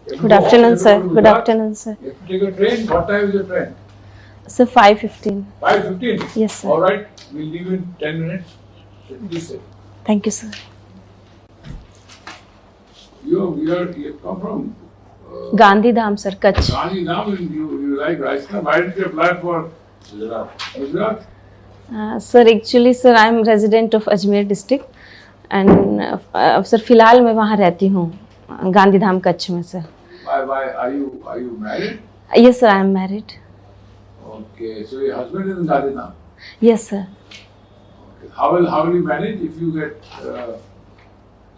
Good afternoon, sir. Good afternoon, sir. You have to take a train. What time is the train? Sir, 5:15. 5:15? Yes, sir. All right. We'll leave in 10 minutes. Please sit. Thank you, sir. You come from Gandhidham, sir, Kutch. Gandhidham and you like Rajasthan. Why did you apply for Gujarat? Sir, actually, sir, I am resident of Ajmer district and sir, फिलहाल मैं वहाँ रहती हूँ गांधीधाम कच्छ में, sir. Why are you married? Yes, sir, I am married. Okay, so your husband is in Gandhidham. Yes, sir. Okay. How will you manage if you get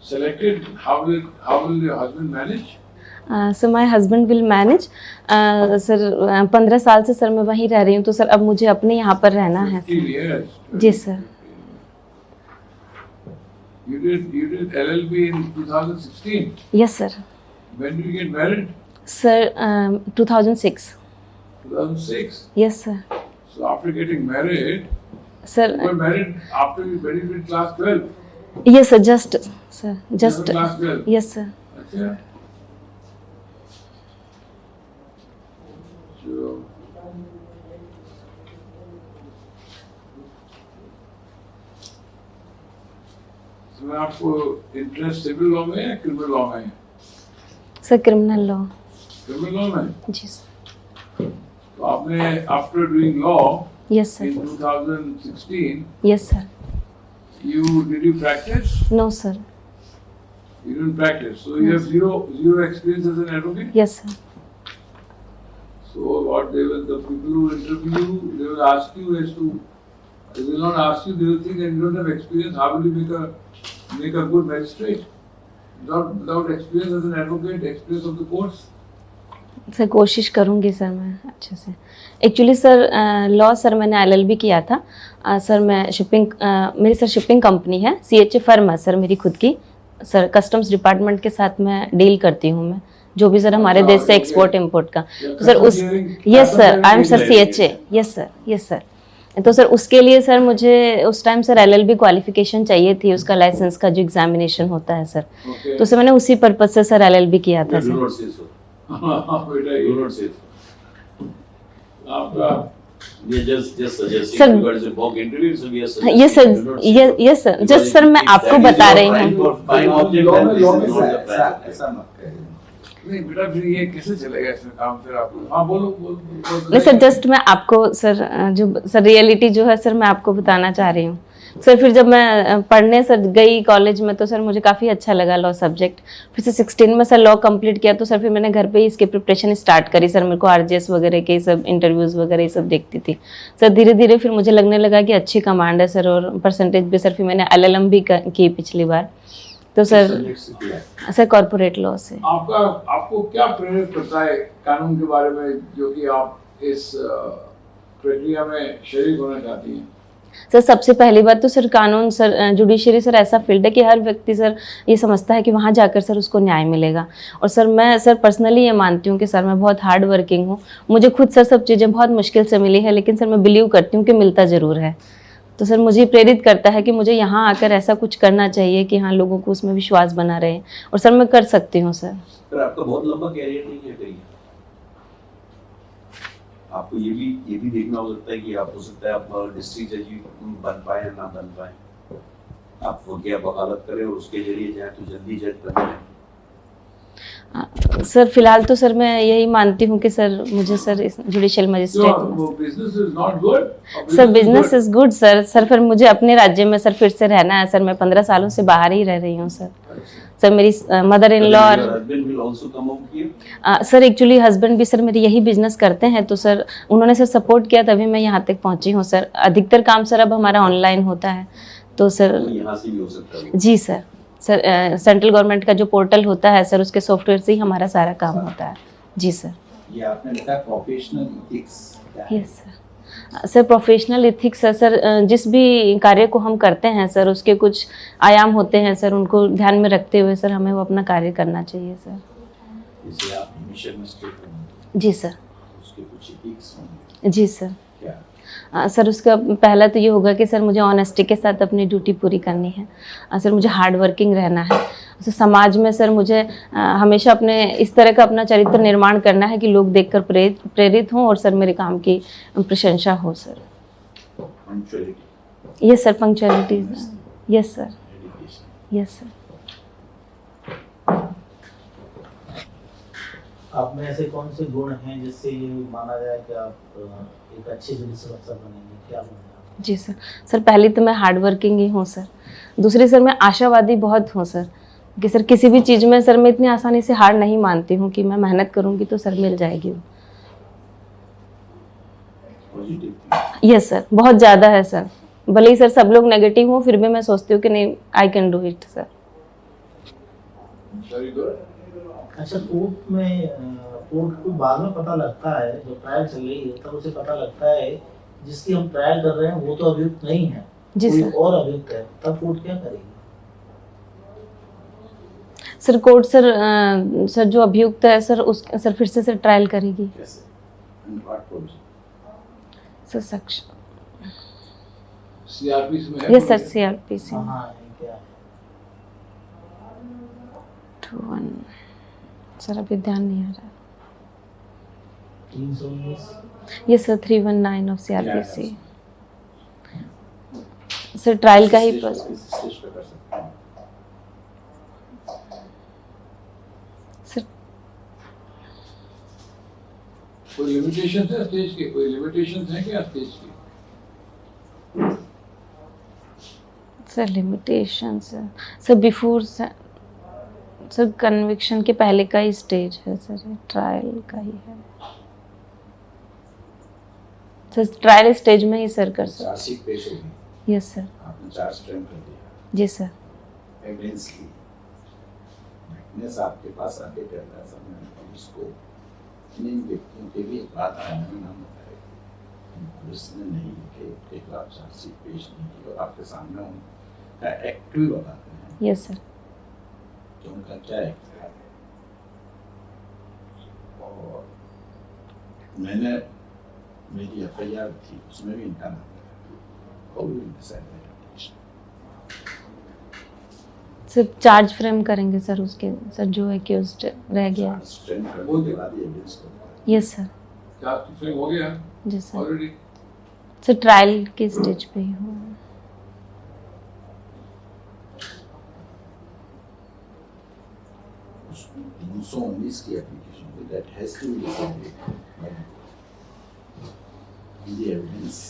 selected? How will your husband manage? Sir my husband will manage sir 15 साल से sir मैं वहीं रह रही हूँ, तो sir अब मुझे अपने यहाँ पर रहना है. 15 years. जी sir. You did LLB in 2016. Yes, sir. When did you get married? Sir, 2006. 2006. Yes, sir. So after getting married, Sir. you were married after you graduated class 12. Yes, sir. Just, sir. Just. Class 12. Yes, sir. अच्छा. So. इसमें आपको interest civil law में है criminal law में है? Sir criminal law. Criminal law में? जी sir. तो आपने after doing law Yes, sir. in 2016, Yes, sir. did you practice? No, sir. You didn't practice, so you have zero experience as an advocate. Yes, sir. So what the people who interview you, they will ask you as to, they will not ask you, they will think that you don't have experience. How will you make a good magistrate without experience as an advocate, experience of the courts? Sir कोशिश करूँगी sir मैं अच्छे से. Actually sir law sir मैंने LLB किया था. Sir मैं मेरी सर शिपिंग कंपनी है, CHA फर्म है सर मेरी खुद की. सर कस्टम्स डिपार्टमेंट के साथ मैं डील करती हूँ मैं, जो भी सर हमारे देश से एक्सपोर्ट इम्पोर्ट का. तो सर उस yes sir, I am sir CHA. Yes sir, yes sir. तो सर उसके लिए सर मुझे उस टाइम सर LLB क्वालिफिकेशन चाहिए थी, उसका लाइसेंस का जो एग्जामिनेशन होता है सर. तो सर मैंने उसी पर्पज से सर LLB किया था sir. Yes sir, just sir मैं आपको बता रही हूँ. नहीं बेटा, फिर ये कैसे चलेगा इसमें काम? फिर आप हाँ बोलो. नहीं सर, जस्ट मैं आपको सर जो सर रियलिटी जो है सर मैं आपको बताना चाह रही हूँ सर. फिर जब मैं पढ़ने सर गई कॉलेज में, तो सर मुझे काफ़ी अच्छा लगा लॉ सब्जेक्ट. फिर से 16 में सर लॉ कंप्लीट किया, तो सर फिर मैंने घर पे ही इसकी प्रिपरेशन स्टार्ट करी सर. मेरे को RGS वगैरह के सब इंटरव्यूज़ वगैरह ये सब देखती थी सर. धीरे धीरे फिर मुझे लगने लगा कि अच्छी कमांड है सर, और परसेंटेज भी सर. फिर मैंने LLM भी की पिछली बार. तो सर कॉर्पोरेट लॉ से. आपको क्या प्रेरित करता है कानून के बारे में, जो कि आप इस प्रक्रिया में शरीक होना चाहती हैं? सर सबसे पहली बात तो सर कानून सर जुडिशरी सर ऐसा फील्ड है कि हर व्यक्ति सर ये समझता है कि वहाँ जाकर सर उसको न्याय मिलेगा. और सर मैं सर पर्सनली ये मानती हूँ कि सर मैं बहुत हार्ड वर्किंग हूँ. मुझे खुद सर सब चीज़ें बहुत मुश्किल से मिली है, लेकिन सर मैं बिलीव करती हूँ कि मिलता ज़रूर है. तो सर मुझे प्रेरित करता है कि मुझे यहाँ आकर ऐसा कुछ करना चाहिए कि हाँ लोगों को उसमें विश्वास बना रहे, और सर मैं कर सकती हूँ सर. आपका बहुत लंबा कैरियर नहीं है कहीं, आपको ये भी देखना हो सकता है कि आप हो सकता है आप डिस्ट्रिक्ट जज बन पाए या ना बन पाए. आप क्या वकालत करें और उसके जरिए जाए तो जल्दी जज बन जाए. सर फिलहाल तो सर मैं यही मानती हूँ कि सर मुझे sir judicial magistrate sir business is good sir. Sir फिर मुझे अपने राज्य में सर फिर से रहना है सर. मैं 15 सालों से बाहर ही रह रही हूँ सर. सर मेरी mother in law sir actually husband भी सर मेरे यही बिजनेस करते हैं, तो सर उन्होंने सर सपोर्ट किया तभी मैं यहाँ तक पहुँची हूँ सर. अधिकतर काम सर अब हमारा ऑनलाइन होता है, तो सर यहाँ से भी हो सकता है. जी सर. सर सेंट्रल गवर्नमेंट का जो पोर्टल होता है सर, उसके सॉफ्टवेयर से ही हमारा सारा काम होता है. जी सर. ये आपने लिखा professional ethics. Yes sir. Sir professional ethics है सर, जिस भी कार्य को हम करते हैं सर उसके कुछ आयाम होते हैं सर, उनको ध्यान में रखते हुए सर हमें वो अपना कार्य करना चाहिए सर. जैसे आप मिशन में स्टेट. जी सर. उसके कुछ एथिक्स होंगे। जी सर। क्या? सर उसका पहला तो ये होगा कि सर मुझे ऑनेस्टी के साथ अपनी ड्यूटी पूरी करनी है। सर मुझे हार्ड वर्किंग रहना है। सर समाज में सर मुझे हमेशा अपने इस तरह का अपना चरित्र निर्माण करना है कि लोग देखकर प्रेरित हों और सर मेरे काम की प्रशंसा हो sir. Punctuality, yes sir, punctuality. Yes sir, dedication. Yes sir. आप में ऐसे कौन से गुण हैं जिससे ये माना जाए कि आप एक अच्छे जुडिशल अफसर बनेंगे? क्या बनेंगे? जी सर। सर पहली तो मैं हार्ड वर्किंग ही हूँ सर। दूसरी सर मैं आशावादी बहुत हूँ सर, कि सर किसी भी चीज़ में सर मैं इतनी आसानी से हार नहीं मानती हूँ कि मैं मेहनत करूँगी तो सर मिल जाएगी। पॉजिटिव। यस सर, बहुत ज़्यादा है सर। भले ही सर सब लोग नेगेटिव हो फिर भी मैं सोचती हूँ कि नहीं, I can do it sir. Very good. अच्छा, कोर्ट को बाद में पता लगता है, जो ट्रायल चल रही है तब उसे पता लगता है जिसकी हम ट्रायल कर रहे हैं वो तो अभियुक्त नहीं है, जी कोई सर। और अभियुक्त है, तब कोर्ट क्या करेगी? सर कोर्ट सर जो अभियुक्त है सर उस सर फिर से सर ट्रायल करेगी। कैसे? And what provision? सर सक्ष सीआरपीसी में है। यस सर, सीआरपीसी हाँ है, क्या है? 21 सर अभी ध्यान नहीं आ रहा। 319 yes sir, 319 of CrPC. Sir trial का ही इस प्रोसेस स्टेज पे कर सकते हैं। सर। कोई लिमिटेशन है स्टेज के? कोई लिमिटेशन है क्या स्टेज की? Sir limitation sir before sir conviction के पहले का ही स्टेज है सर, ट्रायल का ही है सर। ट्रायल स्टेज में ही सर कर सकते। चार्जशीट पेश होगी, यस सर। आपने चार्ज फ्रेम कर दिया, जी सर। एविडेंस की, विटनेस आपके पास आके कहता है सामने पुलिस को, इन व्यक्तियों के भी एक बात है, मैंने नाम बताया कि पुलिस ने नहीं लिखे, उनके खिलाफ चार्जशीट पेश नहीं की और आपके सामने उनका एक्ट भी बताते हैं। Yes sir. तो उनका क्या एक्ट है? और मैंने मेरी एफआईआर थी उसमें भी इनका नाम था। और सर चार्ज फ्रेम करेंगे सर उसके सर जो एक्यूज्ड रह गया। वो दिला दिए एविडेंस को। Yes sir. चार्ज फ्रेम हो गया जी सर। ऑलरेडी? सर ट्रायल के स्टेज पे ही हूँ। 319 की एप्लीकेशन पे that has to be decided on the evidence.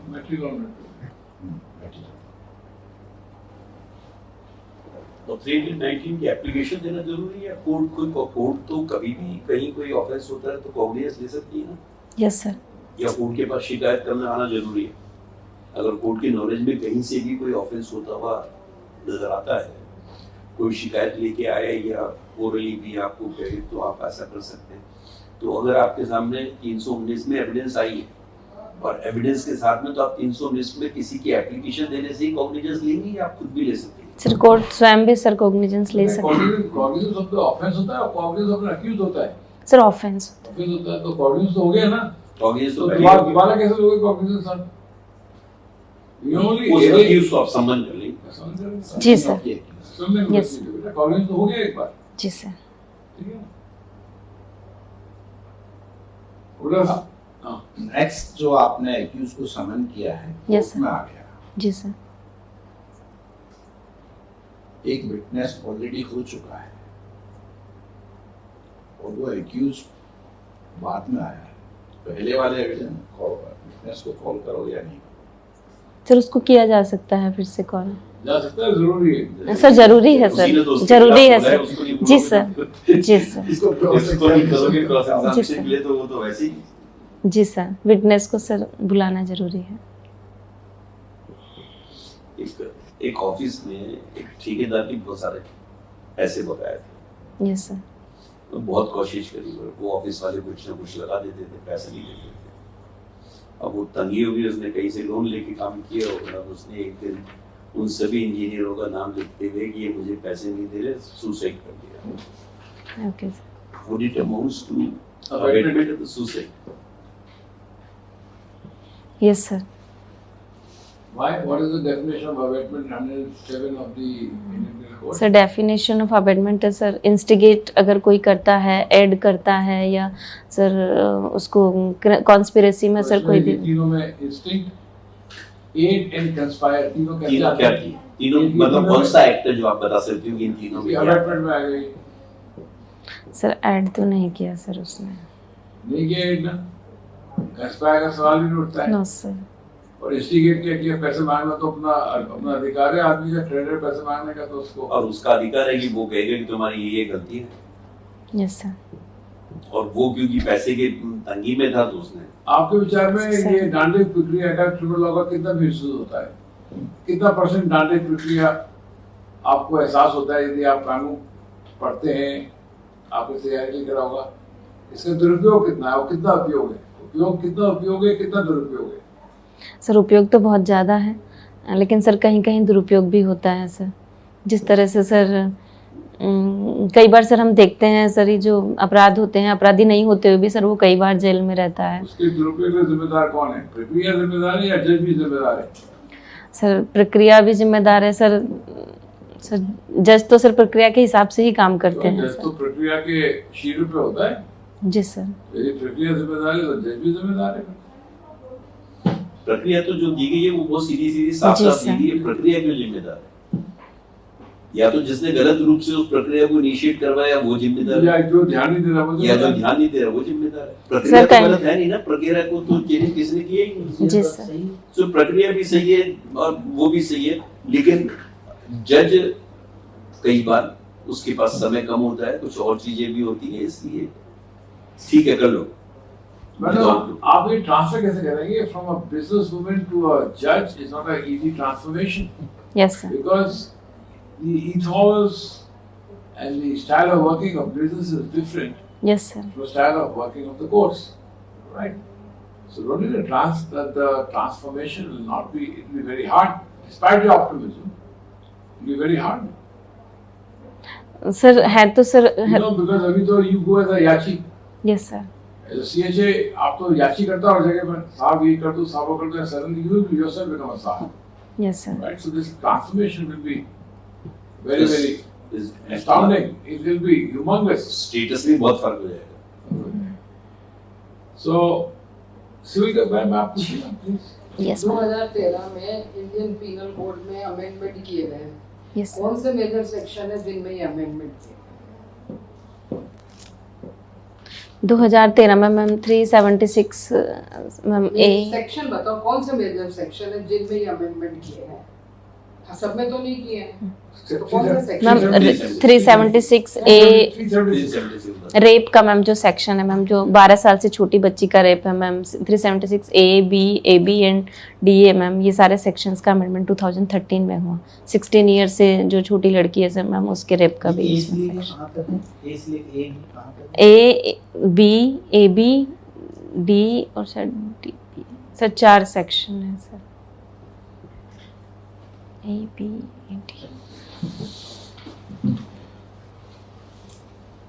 Material. तो 319 की एप्लीकेशन देना जरूरी है? कोर्ट तो कभी भी कहीं कोई ऑफेंस होता है तो कॉग्निजेंस ले सकती है ना? Yes sir. या कोर्ट के पास शिकायत करने आना जरूरी है? अगर कोर्ट की नॉलेज में कहीं से भी कोई ऑफेंस होता हुआ नजर आता है, कोई शिकायत लेके आया या ओरली भी आपको कहे तो आप ऐसा कर सकते हैं। तो अगर आपके सामने 319 में एविडेंस आई है और एविडेंस के साथ में, तो आप 319 में किसी की एप्लीकेशन देने से ही कॉग्निजेंस लेंगे या आप खुद भी ले सकते हैं? सर कोर्ट स्वयं भी सर कॉग्निजेंस ले सकते हैं। कॉग्निजेंस ऑफ द ऑफेंस होता है और कॉग्निजेंस ऑफ द अक्यूज होता है। सर ऑफेंस ऑफेंस होता है तो कॉग्निजेंस तो हो गया ना? कॉग्निजेंस तो तो दोबारा कैसे लोगे कॉग्निजेंस आप? You only उस एक- एक्यूज को आप सम्मान कर लेंगे। जी सर। सुनने में Yes. कॉग्निजेंस तो हो गया एक बार, जी सर। ठीक है? उधर हाँ नेक्स्ट जो आपने एक्यूज को समन किया है Yes, कोर्ट में आ गया, जी सर। एक विटनेस ऑलरेडी हो चुका है और वो एक्यूज बाद में आया है, पहले वाले एविडेंस विटनेस को कॉल करो या नहीं? सर उसको किया जा सकता है फिर से कॉल? जा सकता है, जरूरी है। सर जरूरी है उसी ने तो सर, उसके जरूरी है खिलाफ बोला है, सर। उसको नहीं जी बोला। सर। जी सर। इसको इसको नहीं करोगे क्रॉस जी एग्जामिनेशन सर। के लिए, तो वो तो वैसे ही जी सर, विटनेस को सर बुलाना जरूरी है। एक ऑफिस में एक ठेकेदार की बहुत सारे पैसे बकाया थे, यस सर। तो बहुत कोशिश करी और वो ऑफिस वाले कुछ ना कुछ लगा देते थे, पैसे नहीं देते थे। अब वो तंगी हो गई, उसने कहीं से लोन लेके काम किया होगा, उसने एक दिन उन सभी इंजीनियरों का नाम लिखते हुए कि ये मुझे पैसे नहीं दे रहे, सुसाइड कर दिया। Okay sir. would it amounts to abatement of the suicide? Yes sir. Why? What is the definition of abatement 107 of the Indian Penal Code? Sir definition of abetment है सर इंस्टिगेट अगर कोई करता है, add करता है या sir उसको conspiracy में सर कोई भी. तीनों में instinct, aid and conspire तीनों कैसे तीनों आते क्या हैं? किए? तीनों ये मतलब तीनों कौन में- सा एक्ट है जो आप बता सकते हो कि इन तीनों में क्या है? अबेटमेंट में आ गई. सर ऐड तो नहीं किया सर उसने. नहीं किया aid ना. कंस्पायर का सवाल ही नहीं उठता है. No sir. और इंस्टिगेट किया कि पैसे मांगना तो अपना अधिकार है आदमी का, ट्रेडर पैसे मांगने का, तो उसको और उसका अधिकार है कि वो कहेगा कि तुम्हारी ये गलती है, यस सर. और वो क्योंकि पैसे के तंगी में था तो उसने. आपके विचार में सर। ये डांडिक प्रक्रिया का क्रिमिनल लॉ का कितना मिसयूज होता है? कितना परसेंट डांडिक प्रक्रिया आपको एहसास होता है यदि आप कानून पढ़ते हैं, आपने तैयारी करा होगा, इसका दुरुपयोग कितना है और कितना उपयोग है? उपयोग कितना उपयोग है, कितना दुरुपयोग है? सर उपयोग तो बहुत ज़्यादा है, लेकिन सर कहीं कहीं दुरुपयोग भी होता है सर. जिस तरह से सर कई बार सर हम देखते हैं सर ये जो अपराध होते हैं, अपराधी नहीं होते हुए भी सर वो कई बार जेल में रहता है. उसके दुरुपयोग का जिम्मेदार कौन है? प्रक्रिया जिम्मेदार है या जज भी जिम्मेदार है? सर प्रक्रिया भी जिम्मेदार है सर. सर जज तो सर प्रक्रिया के हिसाब से ही काम करते हैं जज तो सर. प्रक्रिया के शीर्ष पे होता है. जी सर. यदि प्रक्रिया जिम्मेदार है तो जज भी जिम्मेदार है. प्रक्रिया तो जो दी गई है वो बहुत सीधी सीधी साफ जी साफ सर. दी गई है. प्रक्रिया क्यों जिम्मेदार है? या तो जिसने गलत रूप से उस प्रक्रिया को इनिशिएट करवाया वो जिम्मेदार या है, जो ध्यान नहीं दे रहा वो या जो जिम्मेदार है. ध्यान नहीं दे रहा वो जिम्मेदार है. प्रक्रिया तो कहीं- गलत है नहीं ना, प्रक्रिया को तो चेंज किसने किया ही नहीं. जी ये बात सर. सही है। तो प्रक्रिया भी सही है और वो भी सही है, लेकिन जज कई बार उसके पास समय कम होता है, कुछ और चीजें भी होती है, इसलिए ठीक है कर लो. मतलब आप ये ट्रांसफर कैसे करेंगे from a business woman to a जज? Is not a easy transformation yes sir. because the ethos and the style of working of business is different yes sir. from the style of working of the courts, right? So don't you think that the transformation will not be, it will be very hard, despite your optimism, it will be very hard. Sir है तो sir. You know, because अभी तो you go as a yachi, yes sir. as a CHA, आप तो याची करता हो हर जगह पर, साहब ये कर दो, साहब वो कर दो, suddenly you will yourself become a साहब, yes sir. right? So this transformation will be very, very इस astounding. It will be humongous. Status में बहुत फर्क हो जाएगा. So, सिविल का बारे में आप पूछिए ना प्लीज. Yes ma'am. 2013 में इंडियन पीनल कोड में अमेंडमेंट किए गए हैं. Yes sir. कौन से मेजर सेक्शन है जिनमें ये अमेंडमेंट किए? 2013 में मैम 376 मैम ए. सेक्शन बताओ, कौन से मेजर सेक्शन है जिनमें ये अमेंडमेंट किए हैं? हाँ, सब में तो नहीं किए हैं. तो कौन सा मैम सेक्शन? 376 ए 376. रेप का मैम जो सेक्शन है मैम, जो 12 साल से छोटी बच्ची का रेप है ma'am, 376 A B A B and D A ma'am, ये सारे सेक्शंस का अमेंडमेंट 2013 में हुआ. 16 ईयर से जो छोटी लड़की है सर मैम उसके रेप का भी एज इसमें लिमिट section. कहाँ तक है? एज लिमिट ए बी कहाँ तक है? A B A B D और सर डी सर 4 सेक्शन है sir. A B D.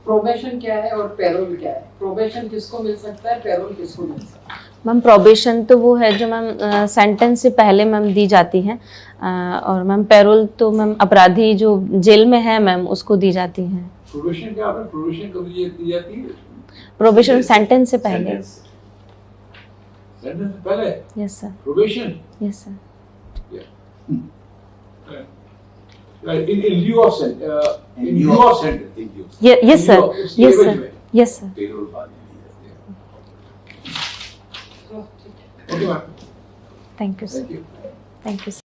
Probation क्या है और पैरोल क्या है? प्रोबेशन किसको मिल सकता है, पैरोल किसको मिल सकता है? मैम प्रोबेशन तो वो है जो मैम सेंटेंस से पहले मैम दी जाती है, और मैम पैरोल तो मैम अपराधी जो जेल में है मैम उसको दी जाती है. प्रोबेशन क्या है? प्रोबेशन कब दी जाती है? प्रोबेशन सेंटेंस से पहले. Sentence. सेंटेंस से पहले yes sir. Probation. Yes sir. In lieu of sentence. In lieu of sentence. Thank you. Yes sir. उसके यस एवज सर. में यस सर. पेरोल बाद में दी जाती है. तो ठीक है. Okay, ma'am. Thank you sir. Thank you. Thank you.